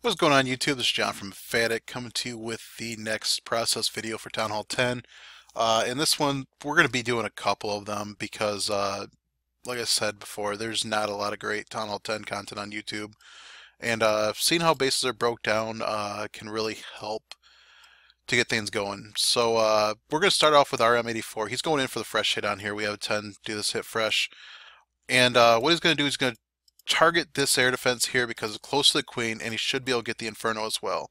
What's going on YouTube? This is John from Emphatic coming to you with the next process video for Town Hall 10. In this one, we're going to be doing a couple of them because, like I said before, there's not a lot of great Town Hall 10 content on YouTube. And seeing how bases are broke down can really help to get things going. So we're going to start off with RM84. He's going in for the fresh hit on here. We have a 10 do this hit fresh. And what he's going to do is going to target this air defense here because it's close to the queen, and he should be able to get the Inferno as well.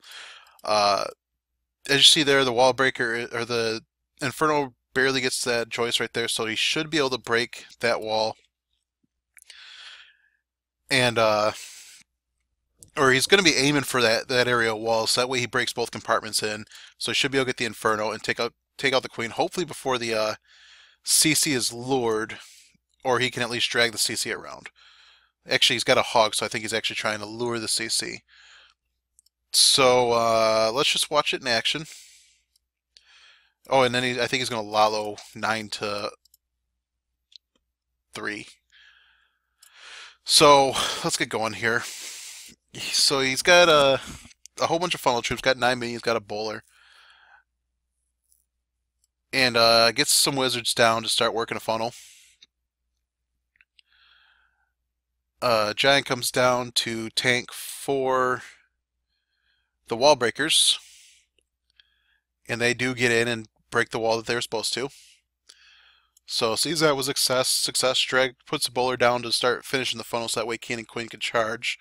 As you see there, the wall breaker, or the Inferno barely gets that choice right there, so he should be able to break that wall. And, or he's going to be aiming for that area of wall, so that way he breaks both compartments in. So he should be able to get the Inferno and take out the queen, hopefully before the CC is lured, or he can at least drag the CC around. Actually, he's got a hog, so I think he's actually trying to lure the CC. So let's just watch it in action. Oh, and then I think he's going to Lalo 9-3. So let's get going here. So he's got a whole bunch of funnel troops, got 9 minions, got a bowler. And gets some wizards down to start working a funnel. Giant comes down to tank for the wall breakers, and they do get in and break the wall that they were supposed to. So sees that was a success. Drag puts the bowler down to start finishing the funnel, so that way king and queen can charge.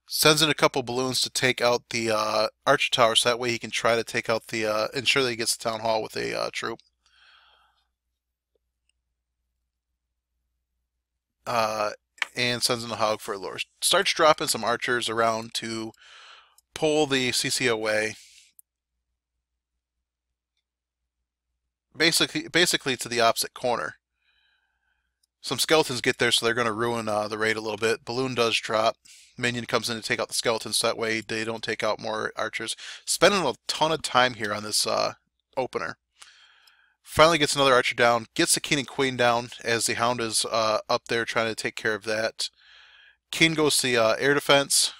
Sends in a couple balloons to take out the archer tower, so that way he can try to take out the ensure that he gets the town hall with a troop. And sends in a hog for a lure. Starts dropping some archers around to pull the CC away. Basically to the opposite corner. Some skeletons get there, so they're going to ruin the raid a little bit. Balloon does drop. Minion comes in to take out the skeletons, so that way they don't take out more archers. Spending a ton of time here on this opener. Finally gets another archer down, gets the king and queen down as the hound is up there trying to take care of that. King goes to the air defense,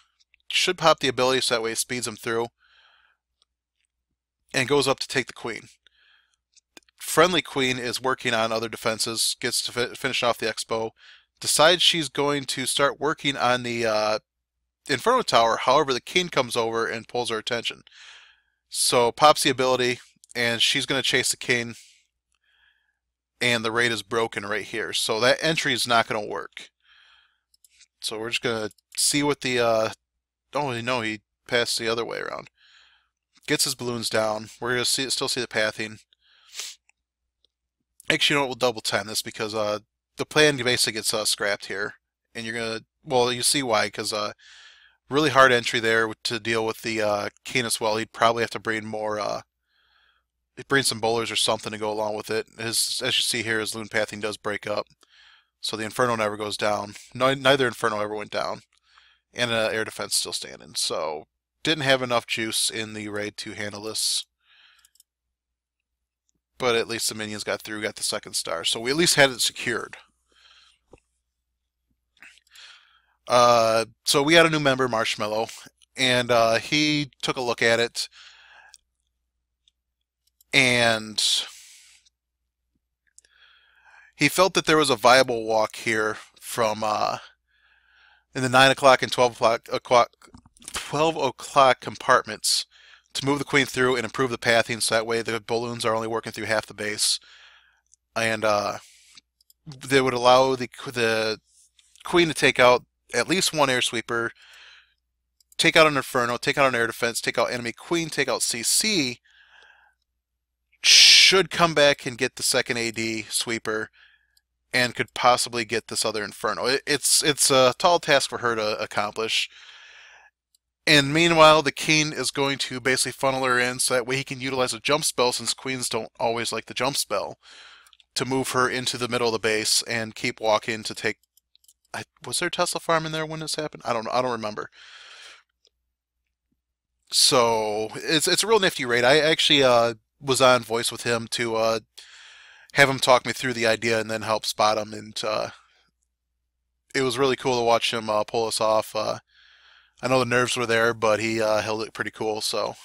should pop the ability so that way it speeds him through, and goes up to take the queen. Friendly queen is working on other defenses, gets to finish off the expo, decides she's going to start working on the Inferno Tower. However, the king comes over and pulls her attention. So pops the ability, and she's going to chase the king. And the raid is broken right here, so that entry is not going to work. So we're just going to see what the oh no, he passed the other way around. Gets his balloons down. We're going to still see the pathing. Actually, you know what, we'll double time this because the plan basically gets scrapped here, and you're going to, well, you see why, because really hard entry there to deal with the king as well. He'd probably have to bring more bring some bowlers or something to go along with it. As you see here, his loon pathing does break up, so the Inferno never goes down. Neither Inferno ever went down, and air defense still standing. So didn't have enough juice in the raid to handle this, but at least the minions got through, got the second star, so we at least had it secured. So we got a new member, Marshmallow, and he took a look at it. And he felt that there was a viable walk here from in the 9 o'clock and 12 o'clock compartments to move the queen through and improve the pathing, so that way the balloons are only working through half the base, and they would allow the queen to take out at least one air sweeper, take out an Inferno, take out an air defense, take out enemy queen, take out CC. Should come back and get the second AD sweeper, and could possibly get this other Inferno. It's a tall task for her to accomplish. And meanwhile, the king is going to basically funnel her in so that way he can utilize a jump spell, since queens don't always like the jump spell, to move her into the middle of the base and keep walking to take. Was there Tesla farm in there when this happened? I don't know. I don't remember. So it's a real nifty raid. I actually was on voice with him to have him talk me through the idea and then help spot him and it was really cool to watch him pull us off. I know the nerves were there, but he held it pretty cool. So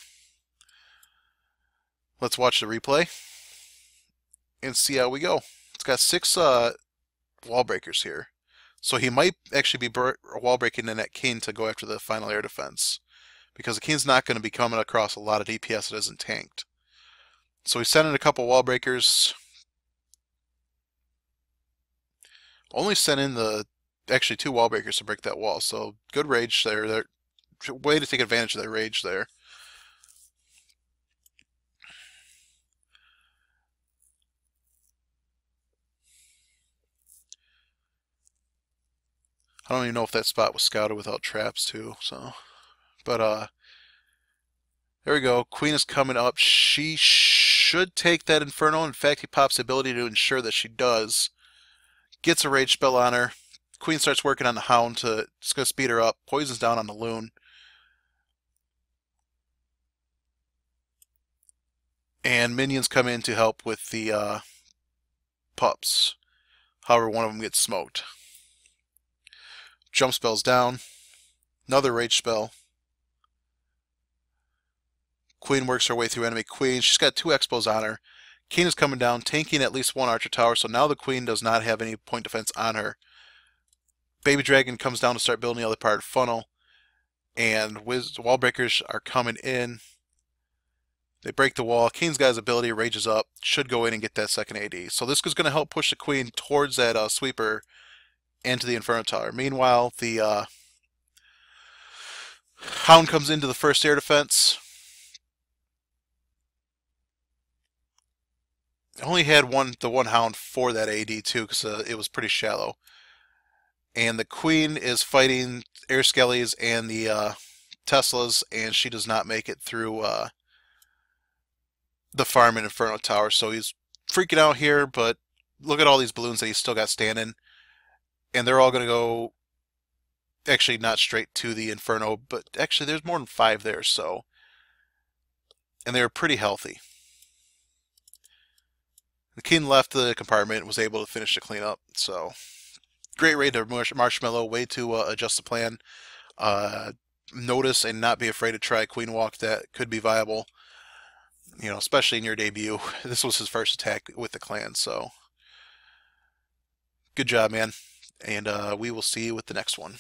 let's watch the replay and see how we go. It's got 6 wall breakers here. So he might actually be wall breaking in that king to go after the final air defense. Because the king's not going to be coming across a lot of DPS that isn't tanked. So he sent in a couple wall breakers. Only sent in actually 2 wall breakers to break that wall. So good rage there. Way to take advantage of their rage there. I don't even know if that spot was scouted without traps too. So, but there we go. Queen is coming up. She should take that Inferno. In fact, he pops the ability to ensure that she does. Gets a rage spell on her. Queen starts working on the Hound to just gonna speed her up. Poisons down on the Loon. And minions come in to help with the pups. However, one of them gets smoked. Jump spells down. Another rage spell. Queen works her way through enemy queen. She's got 2 expos on her. King is coming down, tanking at least 1 archer tower, so now the queen does not have any point defense on her. Baby dragon comes down to start building the other part of funnel, and wall breakers are coming in. They break the wall. King's got his ability, rages up, should go in and get that second AD. So this is going to help push the queen towards that sweeper into the Inferno Tower. Meanwhile, the Hound comes into the first air defense. I only had the one Hound for that AD too, because it was pretty shallow. And the queen is fighting air skellies and the Teslas, and she does not make it through the farm in Inferno Tower. So he's freaking out here, but look at all these balloons that he's still got standing. And they're all going to go, actually not straight to the Inferno, but actually there's more than 5 there, so. And they're pretty healthy. The king left the compartment and was able to finish the cleanup, so. Great raid to Marshmallow, way to adjust the plan. Notice and not be afraid to try queen walk. That could be viable, you know, especially in your debut. This was his first attack with the clan, so good job, man. And we will see you with the next one.